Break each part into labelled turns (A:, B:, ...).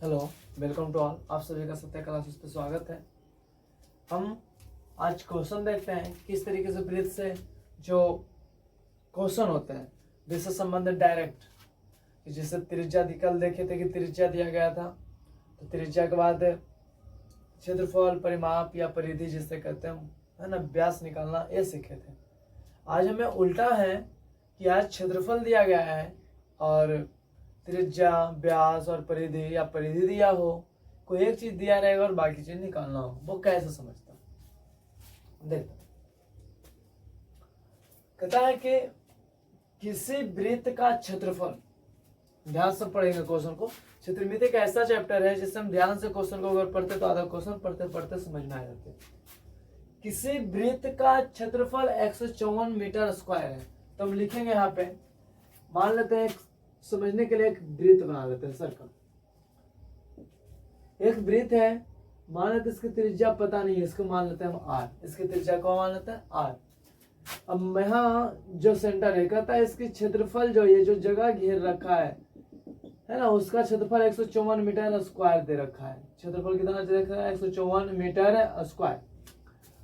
A: Hello, welcome to all. आप सभी का सत्य क्लासेस पे स्वागत है। हम आज क्वेश्चन देखते हैं किस तरीके से वृत्त से जो क्वेश्चन होते हैं वृत्त से संबंधित डायरेक्ट, जैसे त्रिज्या कल देखे थे कि त्रिज्या दिया गया था, तो त्रिज्या के बाद क्षेत्रफल, परिमाप या परिधि जिसे कहते हैं, है ना, व्यास निकालना, ये सीखे थे। आज हमें उल्टा है कि आज क्षेत्रफल दिया गया है और त्रिज्या, व्यास और परिधि या परिधि दिया हो, कोई एक चीज दिया रहेगा और बाकी चीज निकालना हो, वो कैसे समझता? देखो, कहता है कि किसी वृत्त का क्षेत्रफल, ध्यान से पढ़ेंगे क्वेश्चन को। क्षेत्रमिति एक ऐसा चैप्टर है जिससे हम ध्यान से क्वेश्चन को अगर पढ़ते तो आधा क्वेश्चन पढ़ते पढ़ते समझ में आ जाते। किसी वृत्त का क्षेत्रफल 154 मीटर स्क्वायर है, तो हम लिखेंगे यहाँ पे, मान लेते हैं समझने के लिए एक वृत्त बना लेते हैं, सर्कल। एक वृत्त है, मान लेते इसकी त्रिज्या पता नहीं है, इसको मान लेते हैं हम आर, इसकी त्रिज्या को मान लेते हैं आर। अब यहाँ जो सेंटर है, कहता है इसकी क्षेत्रफल जो ये जो जगह घेर रखा है ना, उसका क्षेत्रफल 154 मीटर स्क्वायर दे रखा है। क्षेत्रफल कितना दे रखा है? 154 मीटर स्क्वायर।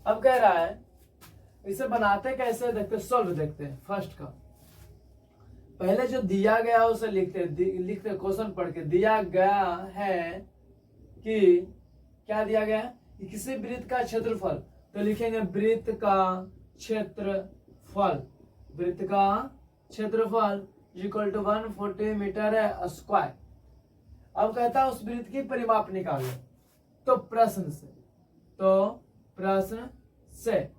A: अब कह रहा है इसे बनाते कैसे, देखते, सॉल्व देखते हैं। फर्स्ट का पहले जो दिया गया उसे लिखते क्वेश्चन पढ़ के। दिया गया है कि क्या दिया गया है कि किसी वृत्त का क्षेत्रफल, तो लिखेंगे वृत्त का क्षेत्रफल, वृत्त का क्षेत्रफल इक्वल टू 140 मीटर स्क्वायर। अब कहता है उस वृत्त की परिमाप निकालो, तो प्रश्न से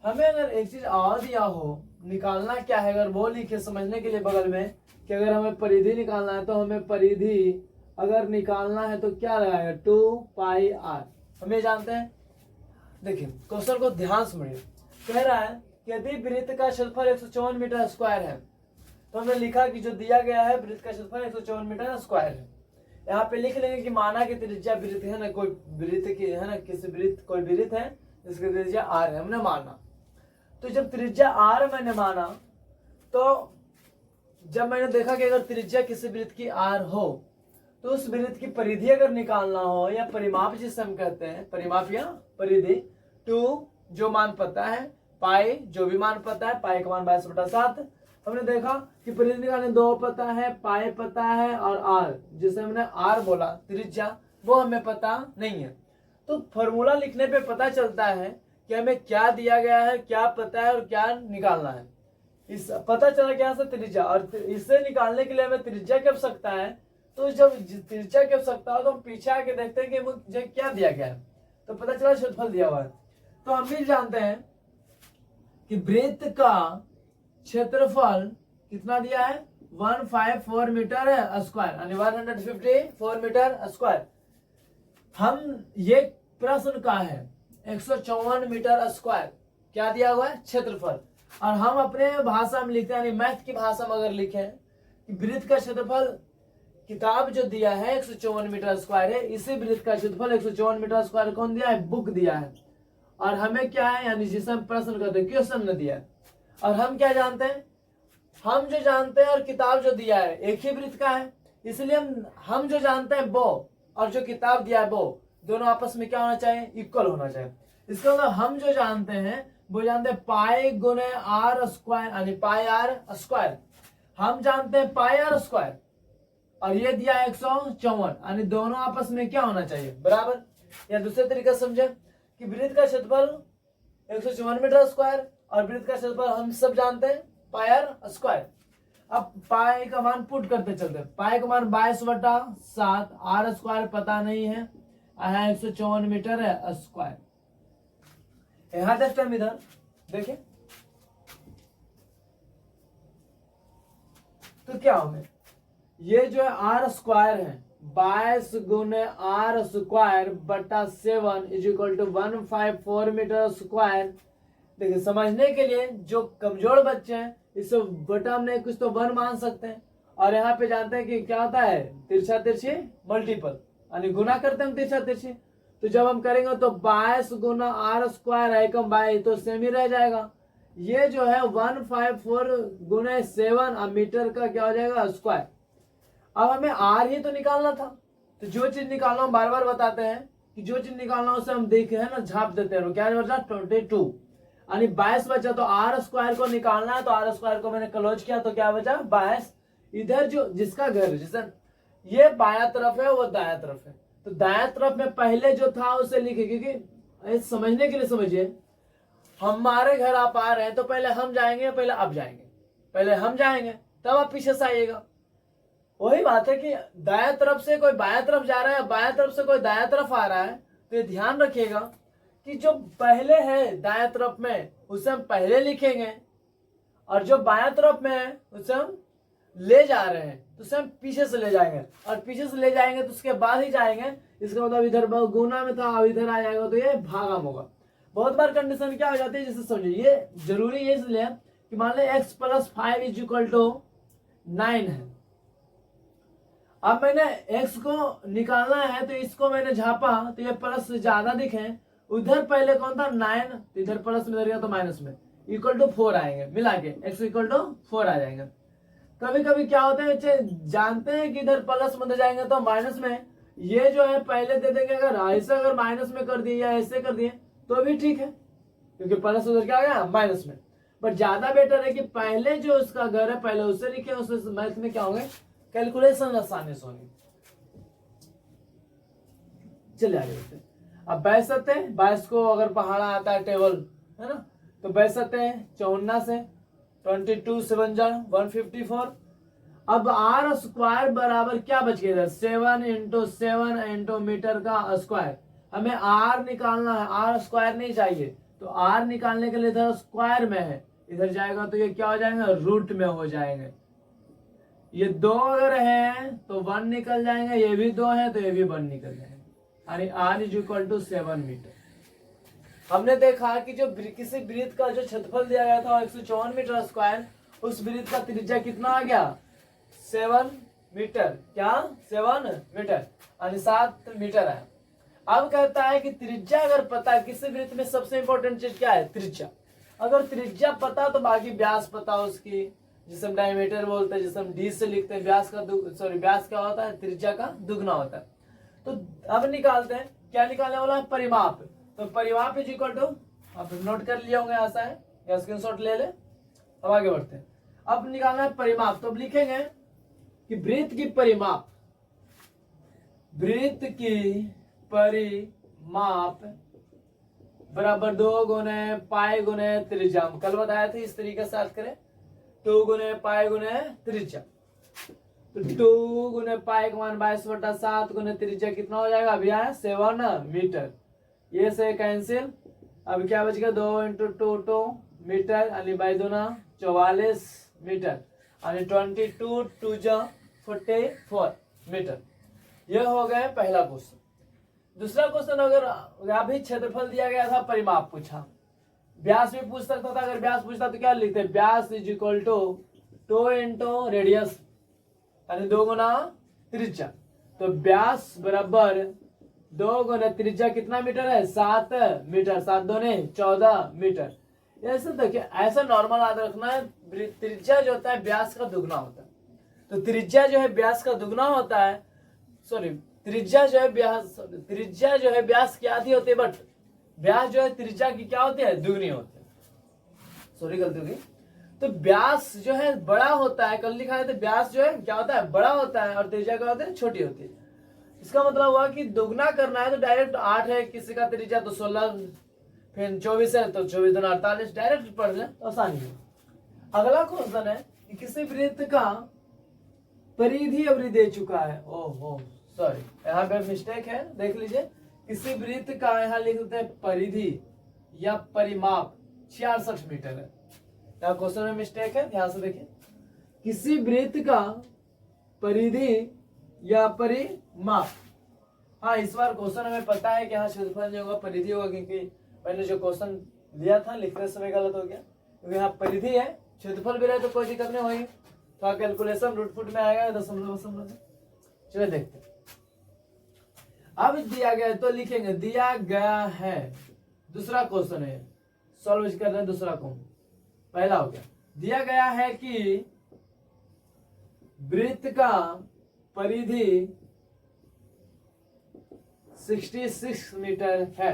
A: हमें अगर एक चीज और दिया हो, निकालना क्या है, अगर वो लिखे समझने के लिए बगल में कि अगर हमें परिधि निकालना है तो हमें परिधि अगर निकालना है तो क्या लगाएगा? 2 पाई आर। हम ये जानते हैं। देखिए क्वेश्चन को ध्यान से पढ़िए। कह रहा है कि यदि वृत्त का क्षेत्रफल 154 मीटर स्क्वायर है, तो हमने लिखा कि जो दिया गया है वृत्त का क्षेत्रफल 154 मीटर स्क्वायर है। यहाँ पे लिख लेंगे कि माना कि त्रिज्या वृत्त है ना, कोई वृत्त की है ना, किसी वृत्त कोई वृत्त है जिसकी त्रिज्या आर है, हमने माना। तो जब त्रिज्या आर मैंने माना, तो जब मैंने देखा कि अगर त्रिज्या किसी वृत्त की आर हो, तो उस वृत्त की परिधि अगर निकालना हो, या परिमाप जिसे हम कहते हैं, परिमाप या परिधि, 2 जो मान पता है, पाई जो भी मान पता है, पाई का मान 22/7। हमने देखा कि परिधि निकालने 2 पता है, पाई पता है, और आर जिसे हमने आर बोला त्रिज्या, वो हमें पता नहीं है। तो फॉर्मूला लिखने पे पता चलता है कि हमें क्या दिया गया है, क्या पता है और क्या निकालना है। इस पता चला क्या से त्रिज्या, और इससे निकालने के लिए हमें त्रिज्या की आवश्यकता है। तो जब त्रिज्या की आवश्यकता हो तो हम पीछे आके देखते हैं कि मुझे क्या दिया गया है, तो पता चला क्षेत्रफल दिया हुआ है। तो हम भी जानते हैं कि वृत्त का क्षेत्रफल कितना दिया है? 154 मीटर स्क्वायर, यानी 154 मीटर स्क्वायर। हम ये प्रश्न का है 154 मीटर स्क्वायर क्या दिया हुआ है? क्षेत्रफल। और हम अपने भाषा में लिखते हैं, यानी मैथ की भाषा में अगर लिखें कि वृत्त का क्षेत्रफल, किताब जो दिया है 154 मीटर स्क्वायर है, इसी वृत्त का क्षेत्रफल 154 मीटर स्क्वायर कौन दिया है? बुक दिया है। और हमें क्या है, यानी जिसे हम प्रश्न करते हैं, क्वेश्चन ने दिया है। और हम क्या जानते हैं? हम जो जानते हैं और किताब जो दिया है एक ही वृत्त का है, इसलिए हम जो जानते हैं वो और जो किताब दिया है वो दोनों आपस में क्या होना चाहिए? इक्वल होना चाहिए। इसका मतलब हम जो जानते हैं वो जानते हैं पाई गुने आर स्क्वायर, यानी पाई आर स्क्वायर। हम जानते हैं पाई आर स्क्वायर, और ये दिया 154, यानी दोनों आपस में क्या होना चाहिए? बराबर। या दूसरे तरीके से समझे कि वृत्त का क्षेत्रफल 154 मीटर स्क्वायर और वृत्त का क्षेत्रफल हम सब जानते हैं पाई आर स्क्वायर। अब पाई का मान पुट करते चलते, पाई का मान 22/7, आर स्क्वायर पता नहीं है, 154 मीटर है स्क्वायर। यहां देखते हैं, इधर देखिए तो क्या होगा, ये जो है आर स्क्वायर है, 22 गुने आर स्क्वायर बटा 7 is equal to 154 meter square. देखिए समझने के लिए जो कमजोर बच्चे हैं, इससे बटा हमने कुछ तो 1 मान सकते हैं, और यहाँ पे जानते हैं कि क्या होता है? तिरछा तिरछी मल्टीपल, यानी गुना करते हैं हम तिरछा तिरछी। तो जब हम करेंगे तो 22 गुना आर स्क्वायर है कम बाई, तो सेम ही रह जाएगा। ये जो है 154 गुने 7 मीटर का क्या हो जाएगा? स्क्वायर। अब हमें आर ही तो निकालना था, तो जो चीज निकालना हम बार बार बताते हैं कि जो चीज निकालना उसे हम देखे है ना झाप देते हैं। क्या बचा 22 यानी 22 बचा, तो आर स्क्वायर को निकालना है, तो आर स्क्वायर को मैंने क्लोज किया तो क्या बचा 22। इधर जो जिसका घर जिसे ये बाया तरफ है वो दाया तरफ है, तो दाया तरफ में पहले जो था उसे लिखे, क्योंकि समझने के लिए समझिए हमारे घर आप आ रहे हैं तो पहले हम जाएंगे, पहले आप जाएंगे, पहले हम जाएंगे तब आप पीछे से आइएगा। वही बात है कि दाया तरफ से कोई बाया तरफ जा रहा है, बाया तरफ से कोई दाया तरफ आ रहा है, तो ये ध्यान रखिएगा कि जो पहले है दाया तरफ में उसे हम पहले लिखेंगे, और जो बाया तरफ में है उसे हम ले जा रहे हैं तो उसे हम पीछे से ले जाएंगे, और पीछे से ले जाएंगे तो उसके बाद ही जाएंगे। इसका मतलब इधर गुना में था, अब इधर आ जाएगा तो ये भागम होगा। बहुत बार कंडीशन क्या हो जाती है, जैसे समझिए ये जरूरी है इसलिए कि मान लीजिए x + 5 = 9 है। अब मैंने x को निकालना है तो इसको मैंने झापा तो ये प्लस ज्यादा दिखे, उधर पहले कौन था 9, तो इधर प्लस में गया तो माइनस में =4 आएंगे, मिला के x =4 आ जाएंगे। कभी कभी क्या होता है बच्चे जानते हैं कि इधर प्लस में जाएंगे तो माइनस में, ये जो है पहले दे देंगे, अगर ऐसे अगर माइनस में कर दिए या ऐसे कर दिए तो भी ठीक है, क्योंकि प्लस उधर क्या आ गया माइनस में। बट ज्यादा बेटर है कि पहले जो उसका घर है पहले उसे लिखे, उससे मैथ में क्या होंगे कैलकुलेशन आसानी से होंगे। चलिए आगे बढ़ते हैं। अब 22 को अगर पहाड़ा आता है टेबल है ना, तो 52 से 22 7 जा 154। अब आर स्क्वायर बराबर क्या बच गया इधर 7 × 7 × मीटर का स्क्वायर। हमें आर निकालना है, आर स्क्वायर नहीं चाहिए, तो आर निकालने के लिए इधर स्क्वायर में है, इधर जाएगा तो ये क्या हो जाएगा रूट में हो जाएंगे। ये 2 अगर है तो 1 निकल जाएंगे, ये भी 2 है तो ये भी 1 निकल जाएंगे, यानी r = 7 मीटर। हमने देखा कि जो किसी वृत्त का जो क्षेत्रफल दिया गया था 154 मीटर स्क्वायर, उस वृत्त का त्रिज्या कितना आ गया 7 मीटर, क्या 7 मीटर यानी 7 मीटर है। अब कहता है कि त्रिज्या अगर पता है, किसी वृत्त में सबसे इंपॉर्टेंट चीज क्या है त्रिज्या। अगर त्रिज्या पता तो बाकी व्यास पता उसकी, जिसे हम डायमीटर बोलते हैं, जिसे हम डी से लिखते हैं, व्यास का व्यास क्या होता है त्रिज्या का दुगना होता है। तो अब निकालते हैं, क्या निकालने वाला है परिमाप। तो परिमाप = आप नोट कर लिया होंगे, ऐसा है या स्क्रीनशॉट ले ले। अब आगे बढ़ते हैं, अब निकालना है परिमाप। तो अब लिखेंगे कि वृत्त की परिमाप, वृत्त की परिमाप बराबर 2 × पाई × त्रिज्या। हम कल बताया थे इस तरीके से याद करें, 2 × पाई × त्रिज्या। तो 2 × पाई का मान 22/7 × त्रिज्या कितना हो जाएगा अभी आया 7 मीटर। ये से कैंसिल, अब क्या बच गया 2 × 2 मीटर यानी 2 44 मीटर यानी 22 2 44 मीटर। यह हो गया पहला क्वेश्चन। दूसरा क्वेश्चन, अगर अभी क्षेत्रफल दिया गया था परिमाप पूछा, व्यास भी पूछ सकता था। अगर व्यास पूछता तो क्या लिखते व्यास = 2 × रेडियस यानी 2 गुना त्रिज्या। तो व्यास बराबर 2 × त्रिज्या कितना मीटर है 7 मीटर, 7 दूने 14 मीटर। ऐसे देखिए, ऐसा नॉर्मल याद रखना है, त्रिज्या जो होता है व्यास का दुगना होता है। तो त्रिज्या जो है व्यास का दुगना होता है, त्रिज्या जो है व्यास की आधी होती है, बट व्यास जो है त्रिज्या की क्या होती है दुगनी होती है। गलती होगी। तो व्यास जो है बड़ा होता है, कल लिखा है तो व्यास जो है क्या होता है बड़ा होता है, और त्रिज्या क्या होती है छोटी होती है। इसका मतलब हुआ कि दुगना करना है तो डायरेक्ट 8 है, किसी का त्रिज्या तो 16, फिर 24 है तो 24 दूना 48, डायरेक्ट पढ़ ले तो आसानी है। अगला क्वेश्चन है कि किसी वृत्त का परिधि अवधि दे चुका है। ओहो सॉरी, यहाँ पे मिस्टेक है, देख लीजिए। किसी वृत्त का यहाँ लिख देते हैं परिधि या परिमाप 66 मीटर है। यहाँ क्वेश्चन में मिस्टेक है, ध्यान से देखिए। किसी वृत्त का परिधि या परिमाप, हाँ इस बार क्वेश्चन हमें पता है कि यहाँ क्षेत्रफल नहीं होगा परिधि होगा, क्योंकि मैंने जो क्वेश्चन दिया था लिखते समय गलत हो गया, क्योंकि यहाँ परिधि है, क्षेत्रफल भी रहे तो कोई दिक्कत नहीं होगी। तो कैलकुलेशन रूट फुट में आएगा दशमलव। चलिए देखते हैं। अब दिया गया है तो लिखेंगे दिया गया है। दूसरा क्वेश्चन है, सॉल्व कर रहे हैं दूसरा कौन, पहला हो गया। दिया गया है कि वृत्त का परिधि 66 मीटर है।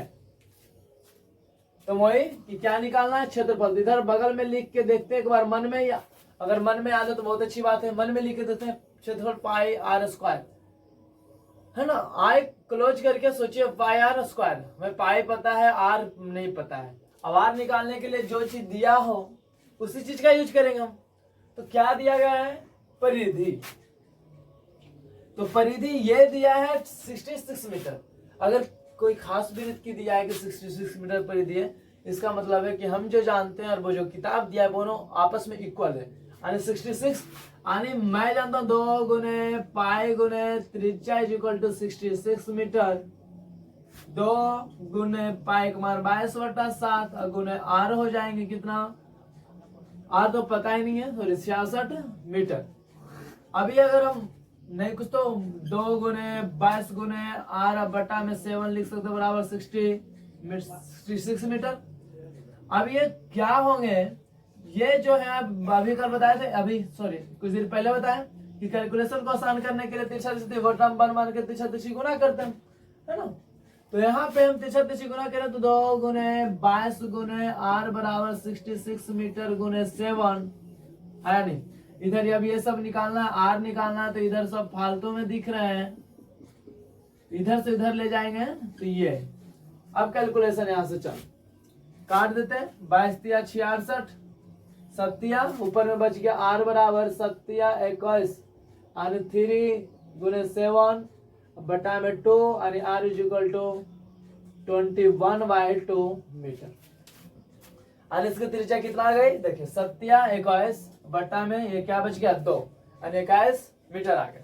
A: तो वही कि क्या निकालना है, क्षेत्रफल। इधर बगल में लिख के देखते हैं एक बार मन में, या अगर मन में याद है तो बहुत अच्छी बात है, मन में लिख के देते हैं क्षेत्रफल पाई आर स्क्वायर, है ना। आई क्लोज करके सोचिए पाई आर स्क्वायर, हमें पाई पता है, आर नहीं पता है। अब आर निकालने के लिए जो चीज दिया हो उसी चीज का यूज करेंगे हम। तो क्या दिया गया है, परिधि। तो परिधि ये दिया है 66 मीटर। अगर कोई खास वृत्त की दिया है कि 66 मीटर परिधि है, इसका मतलब है कि हम जो जानते हैं और वो जो किताब दिया है दोनों आपस में इक्वल है। यानी 66 यानी मैं जानता हूं 2 गुने पाई गुने त्रिज्या इज इक्वल टू 66 मीटर। 2 गुने पाई कुमार 22/7 गुने आर हो जाएंगे कितना, आर तो पता ही नहीं है, तो 66 मीटर। अभी अगर हम नहीं कुछ तो 2 गुने 22 गुने आर बटा में 7 लिख सकते बराबर 66 मीटर। अब ये क्या होंगे, ये जो है अभी कल बताए थे, अभी सॉरी कुछ देर पहले बताया कि कैलकुलेशन को आसान करने के लिए तिरछा तिरछी वो टर्म बन मान के तिरछा तिरछी गुना करते हैं, है ना। तो यहाँ पे हम तिरछा तिरछी गुना करें तो 2 गुने 22 गुने आर बराबर 66 मीटर गुने 7 है नहीं। इधर अब ये सब निकालना है, आर निकालना है, तो इधर सब फालतू में दिख रहे हैं, इधर से इधर ले जाएंगे तो ये। अब कैलकुलेशन यहां से चल काट देते हैं, 22 66 सत्या ऊपर में बच गया आर बराबर 21 और 3 गुने 7 बटा में 2 और R is equal to 21/2 meter. और इसकी त्रिज्या कितना आ गई, देखिए 21 बटा में ये क्या बच गया 2 और 21 मीटर आ गए।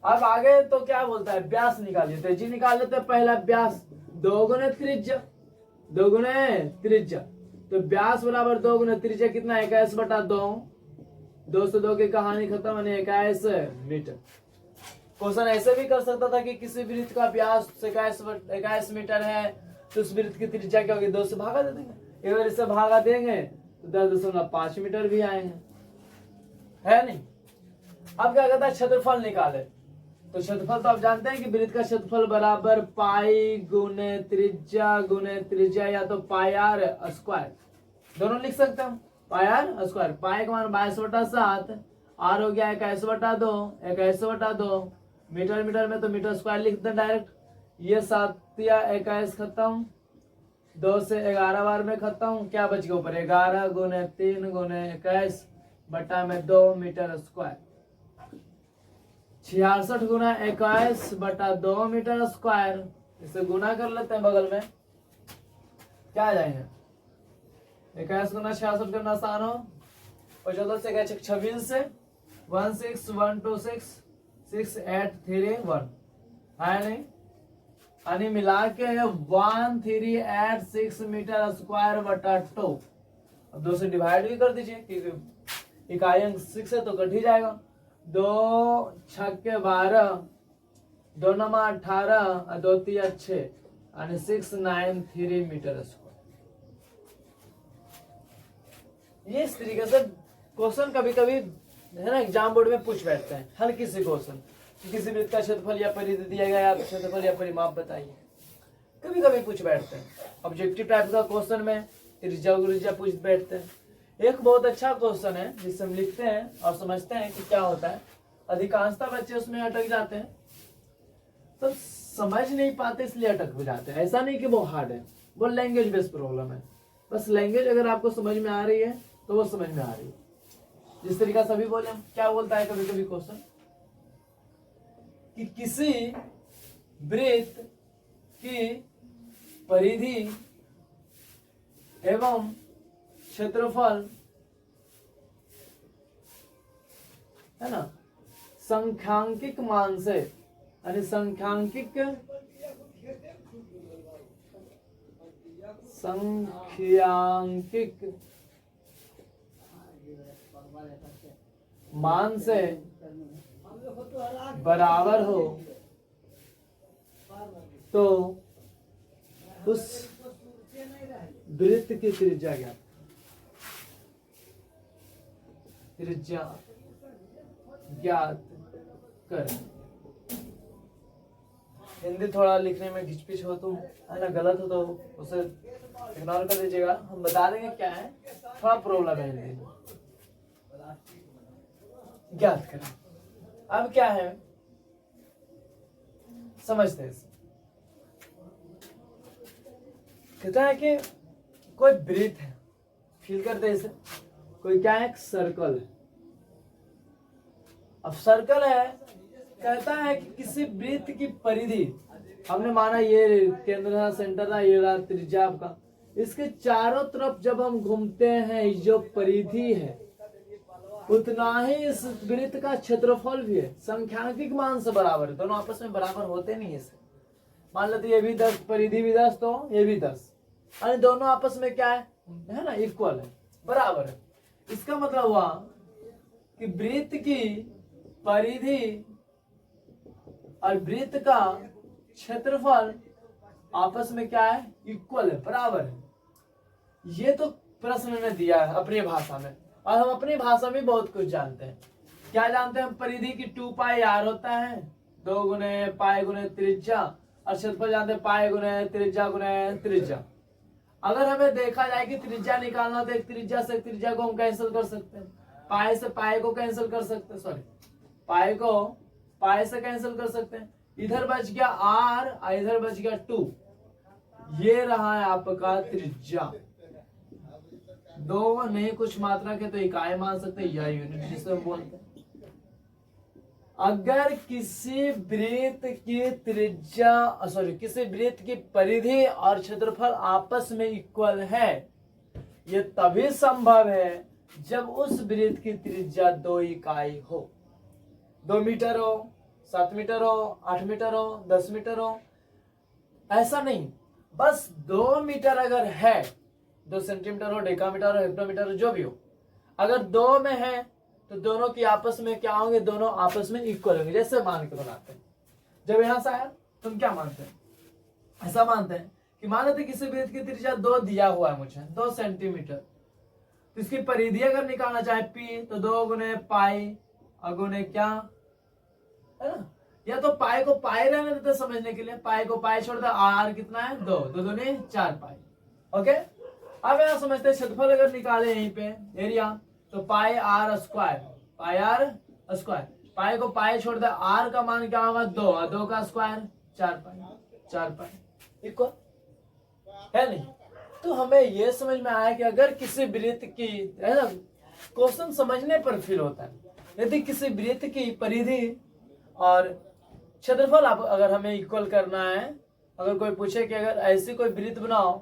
A: अब आगे तो क्या बोलता है, व्यास निकालिए, तो जी निकाल लेते हैं। पहला व्यास 2 गुने त्रिज्या, 2 गुने त्रिज्या, तो व्यास बराबर 2 गुने त्रिज्या कितना 21/2, 2 से 2 की कहानी खत्म, 21 मीटर। क्वेश्चन ऐसे भी कर सकता था कि किसी वृत्त का व्यास 21 मीटर है तो उस वृत्त की त्रिज्या क्या होगी, 2 से भागा दे देंगे। अगर इससे भागा देंगे तो 10.5 मीटर भी आएंगे, है नहीं। अब क्या कहता है, क्षेत्रफल निकाले। तो क्षेत्रफल तो आप जानते हैं कि वृत्त का क्षेत्रफल बराबर पाई गुने त्रिज्या या तो पाई आर स्क्वायर, दोनों लिख सकते हैं। पाई आर स्क्वायर, पाई का मान 22/7, आर हो गया 21/2, 21/2 मीटर, मीटर में तो मीटर स्क्वायर लिखते हैं डायरेक्ट। ये 7 या 21 खत्म, 2 से 11 बार में खत्म, क्या बच गया ऊपर 11 गुने 3 गुने 21 बटा में 2 मीटर स्क्वायर। 66 गुना 21 बटा 2 मीटर स्क्वायर, इसे गुना कर लेते हैं बगल में, क्या आ जाएंगे 21 गुना 66 करना आसान हो, 75 से 26 से 16126 6831 है नहीं, यानी मिला के 1386 मीटर स्क्वायर बटा 2। अब 2 से डिवाइड भी कर दीजिए क्योंकि इकाई अंक 6 है तो कट ही जाएगा। 2 छक्के 12, 2 9 18 और 2 3 6 यानी 693 मीटर स्क्वायर। ये इस तरीके से क्वेश्चन कभी कभी है ना एग्जाम बोर्ड में पूछ बैठते हैं, हल्की सी क्वेश्चन, किसी वृत्त का क्षेत्रफल या परिधि दिया गया, आप क्षेत्रफल या परिमाप बताइए, कभी कभी पूछ बैठते हैं। ऑब्जेक्टिव टाइप का क्वेश्चन में त्रिज्या पूछ बैठते हैं। एक बहुत अच्छा क्वेश्चन है जिससे हम लिखते हैं और समझते हैं कि क्या होता है। अधिकांशतः बच्चे उसमें अटक जाते हैं, तो समझ नहीं पाते इसलिए अटक हो जाते हैं। ऐसा नहीं कि वो हार्ड है, वो लैंग्वेज बेस्ड प्रॉब्लम है। बस लैंग्वेज अगर आपको समझ में आ रही है तो वो समझ में आ रही है। जिस तरीका से अभी बोले, क्या बोलता है कभी कभी क्वेश्चन कि किसी वृत्त की परिधि एवं क्षेत्रफल है ना संख्यांकिक मान से, यानी संख्यांकिक मान से बराबर हो तो उस वृत्त की त्रिज्या ज्ञात करें। हिंदी थोड़ा लिखने में घिचपिच हो तो है ना, गलत हो तो उसे इग्नोर कर दीजिएगा, हम बता देंगे क्या है, थोड़ा प्रॉब्लम है हिंदी में। ज्ञात करें। अब क्या है समझते हैं। कहता है कि कोई वृत्त है, फील करते हैं इसे, कोई क्या है, एक सर्कल है। अब सर्कल है, कहता है कि किसी वृत्त की परिधि, हमने माना ये केंद्र था, सेंटर था, ये रहा त्रिज्या आपका, इसके चारों तरफ जब हम घूमते हैं, जो परिधि है उतना ही इस वृत्त का क्षेत्रफल भी है, संख्यांकिक मान से बराबर है, दोनों आपस में बराबर होते नहीं है। मान लेते ये भी 10, परिधि भी 10, तो ये भी 10, यानी दोनों आपस में क्या है ना, इक्वल है, बराबर है। इसका मतलब हुआ कि वृत्त की परिधि और वृत्त का क्षेत्रफल आपस में क्या है, इक्वल है, बराबर है। ये तो प्रश्न ने दिया है अपनी भाषा में, और हम अपनी भाषा में बहुत कुछ जानते हैं। क्या जानते हैं हम, परिधि की 2 पाई r होता है, 2 गुने पाई गुने त्रिज्या, और क्षेत्रफल जानते हैं पाई गुने त्रिज्या गुने त्रिज्या। अगर हमें देखा जाए कि त्रिज्या निकालना, तो एक त्रिज्या से त्रिज्या को हम कैंसिल कर सकते हैं, पाई से पाई को कैंसिल कर सकते हैं, सॉरी पाई को पाई से कैंसिल कर सकते हैं। इधर बच गया r और इधर बच गया 2, ये रहा है आपका त्रिज्या। दो नहीं कुछ मात्रा के तो इकाई मान सकते हैं या यूनिट जिसे हम बोलते हैं। अगर किसी वृत्त की त्रिज्या किसी वृत्त की परिधि और क्षेत्रफल आपस में इक्वल है, यह तभी संभव है जब उस वृत्त की त्रिज्या 2 इकाई हो, 2 मीटर हो, 7 मीटर हो, 8 मीटर हो, 10 मीटर हो, ऐसा नहीं, बस 2 मीटर अगर है, 2 सेंटीमीटर हो, डेकामीटर हो, हेक्टोमीटर हो, जो भी हो, अगर 2 में है तो दोनों की आपस में क्या होंगे, दोनों आपस में इक्वल होंगे। जैसे मान के बनाते हैं, जब यहां से आया तुम क्या मानते हैं, ऐसा मानते हैं कि मान लेते किसी वृत्त की त्रिज्या 2 दिया हुआ है मुझे, 2 सेंटीमीटर, तो इसकी परिधि अगर निकालना चाहे पी, तो 2 गुने पाई अगुने क्या है ना, या तो पाई को पाई रहने देते समझने के लिए, पाई को पाई छोड़ दे, आर कितना है 2, 2 दूनी 4 पाई। ओके, अब यहां समझते हैं क्षेत्रफल अगर निकाले यहीं पे एरिया, तो pi r square, pi r square, pi को पाई छोड़ दे, आर का मान क्या होगा 2, और 2 का स्क्वायर 4 पाई, 4 पाई इक्वल है नहीं। तो हमें यह समझ में आया कि अगर किसी वृत्त की, है ना, क्वेश्चन समझने पर फील होता है, यदि किसी वृत्त की परिधि और क्षेत्रफल अगर हमें इक्वल करना है, अगर कोई पूछे कि अगर ऐसी कोई वृत्त बनाओ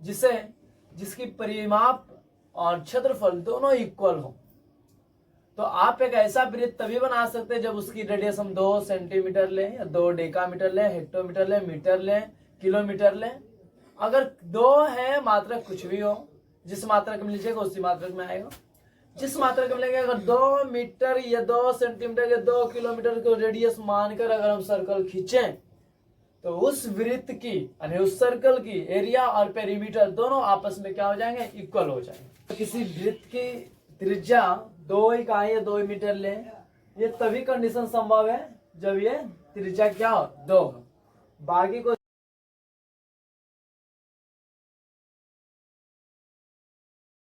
A: जिसकी परिमाप और क्षेत्रफल दोनों इक्वल हो, तो आप एक ऐसा वृत्त तभी बना सकते हैं जब उसकी रेडियस हम 2 सेंटीमीटर लें, या 2 डेकामीटर लें, हेक्टोमीटर लें, मीटर लें, किलोमीटर लें। अगर 2 है मात्रक कुछ भी हो, जिस मात्रक में लीजिएगा उसी मात्रक में आएगा, जिस मात्रक में लेंगे। अगर 2 मीटर या 2 सेंटीमीटर या 2 किलोमीटर को रेडियस मानकर अगर हम सर्कल खींचें, तो उस वृत्त की यानी उस सर्कल की एरिया और पेरीमीटर दोनों आपस में क्या हो जाएंगे, इक्वल हो जाएंगे। तो किसी वृत्त की त्रिज्या 2 इकाई या 2 मीटर लें, ये तभी कंडीशन संभव है जब ये त्रिज्या क्या हो, 2 हो। बाकी को